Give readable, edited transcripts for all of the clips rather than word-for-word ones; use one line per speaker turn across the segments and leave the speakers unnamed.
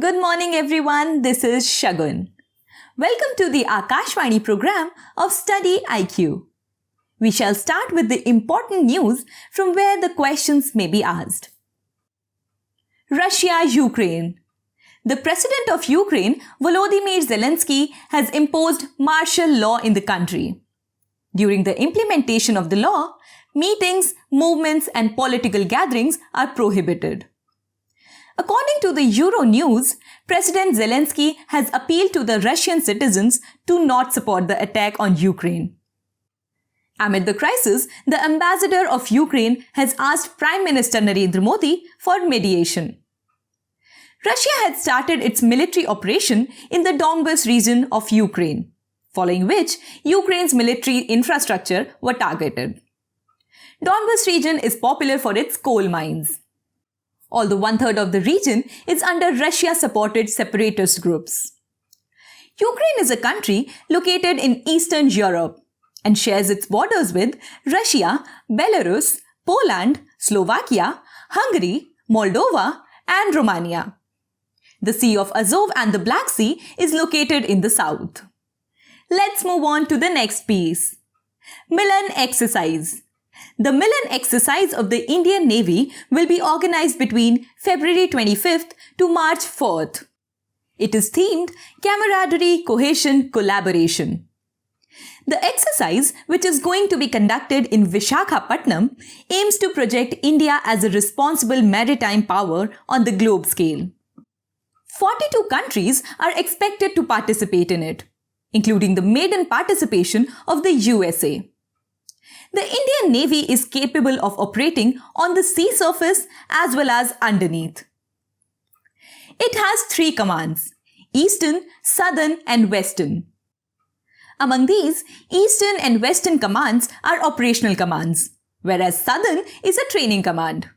Good morning everyone, this is Shagun. Welcome to the Akashvani program of StudyIQ. We shall start with the important news from where the questions may be asked. Russia-Ukraine. The President of Ukraine, Volodymyr Zelensky, has imposed martial law in the country. During the implementation of the law, meetings, movements and political gatherings are prohibited. According to the Euronews, President Zelensky has appealed to the Russian citizens to not support the attack on Ukraine. Amid the crisis, the ambassador of Ukraine has asked Prime Minister Narendra Modi for mediation. Russia had started its military operation in the Donbas region of Ukraine, following which Ukraine's military infrastructure were targeted. Donbas region is popular for its coal mines. Although one-third of the region is under Russia-supported separatist groups. Ukraine is a country located in Eastern Europe and shares its borders with Russia, Belarus, Poland, Slovakia, Hungary, Moldova, and Romania. The Sea of Azov and the Black Sea is located in the south. Let's move on to the next piece. Milan exercise. The Milan exercise of the Indian Navy will be organized between February 25th to March 4th. It is themed Camaraderie, Cohesion, Collaboration. The exercise, which is going to be conducted in Visakhapatnam, aims to project India as a responsible maritime power on the globe scale. 42 countries are expected to participate in it, including the maiden participation of the USA. The Indian Navy is capable of operating on the sea surface as well as underneath. It has 3 commands: Eastern, Southern and Western. Among these, Eastern and Western commands are operational commands, whereas Southern is a training command.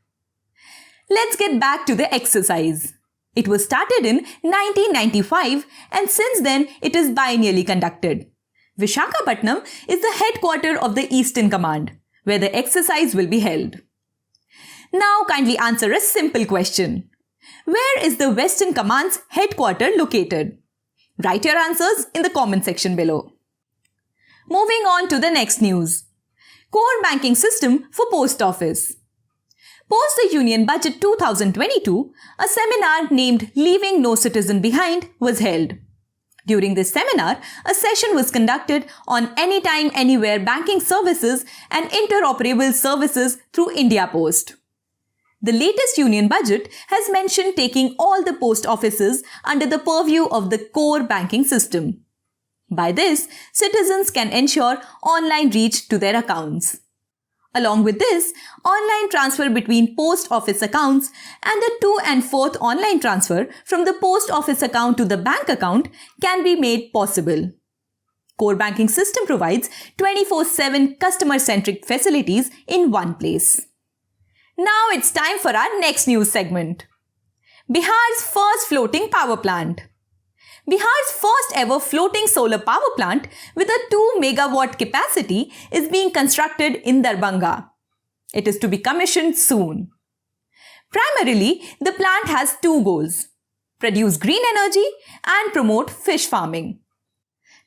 Let's get back to the exercise. It was started in 1995 and since then it is biennially conducted. Visakhapatnam is the headquarters of the Eastern Command, where the exercise will be held. Now kindly answer a simple question. Where is the Western Command's headquarters located? Write your answers in the comment section below. Moving on to the next news. Core banking system for post office. Post the Union Budget 2022, a seminar named Leaving No Citizen Behind was held. During this seminar, a session was conducted on anytime, anywhere banking services and interoperable services through India Post. The latest Union Budget has mentioned taking all the post offices under the purview of the core banking system. By this, citizens can ensure online reach to their accounts. Along with this, online transfer between post office accounts and the to and forth online transfer from the post office account to the bank account can be made possible. Core banking system provides 24/7 customer-centric facilities in one place. Now it's time for our next news segment. Bihar's first floating power plant. Bihar's first ever floating solar power plant with a 2 megawatt capacity is being constructed in Darbhanga. It is to be commissioned soon. Primarily, the plant has 2 goals: produce green energy and promote fish farming.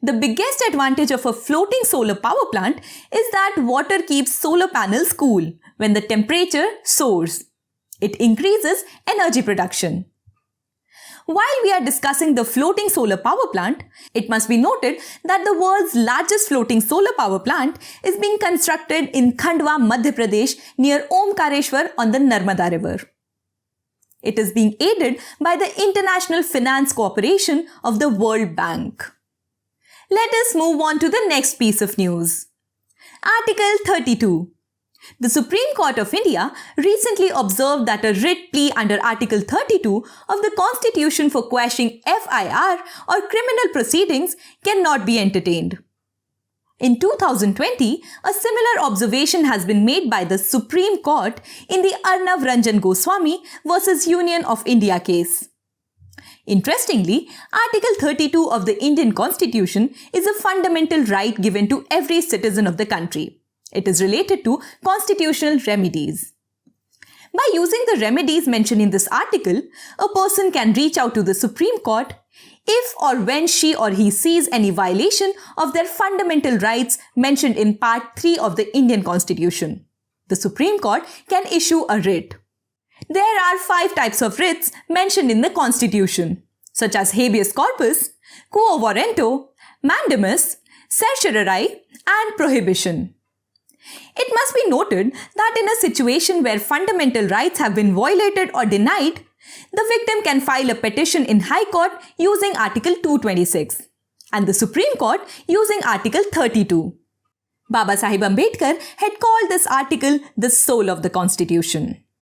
The biggest advantage of a floating solar power plant is that water keeps solar panels cool when the temperature soars. It increases energy production. While we are discussing the floating solar power plant, it must be noted that the world's largest floating solar power plant is being constructed in Khandwa, Madhya Pradesh near Omkareshwar on the Narmada River. It is being aided by the International Finance Corporation of the World Bank. Let us move on to the next piece of news. Article 32. The Supreme Court of India recently observed that a writ plea under Article 32 of the Constitution for quashing FIR or criminal proceedings cannot be entertained. In 2020, a similar observation has been made by the Supreme Court in the Arnav Ranjan Goswami versus Union of India case. Interestingly, Article 32 of the Indian Constitution is a fundamental right given to every citizen of the country. It is related to constitutional remedies. By using the remedies mentioned in this article, a person can reach out to the Supreme Court if or when she or he sees any violation of their fundamental rights mentioned in Part 3 of the Indian Constitution. The Supreme Court can issue a writ. There are 5 types of writs mentioned in the Constitution, such as habeas corpus, quo warranto, mandamus, certiorari, and prohibition. It must be noted that in a situation where fundamental rights have been violated or denied, the victim can file a petition in High Court using Article 226 and the Supreme Court using Article 32. Baba Sahib Ambedkar had called this article the soul of the Constitution.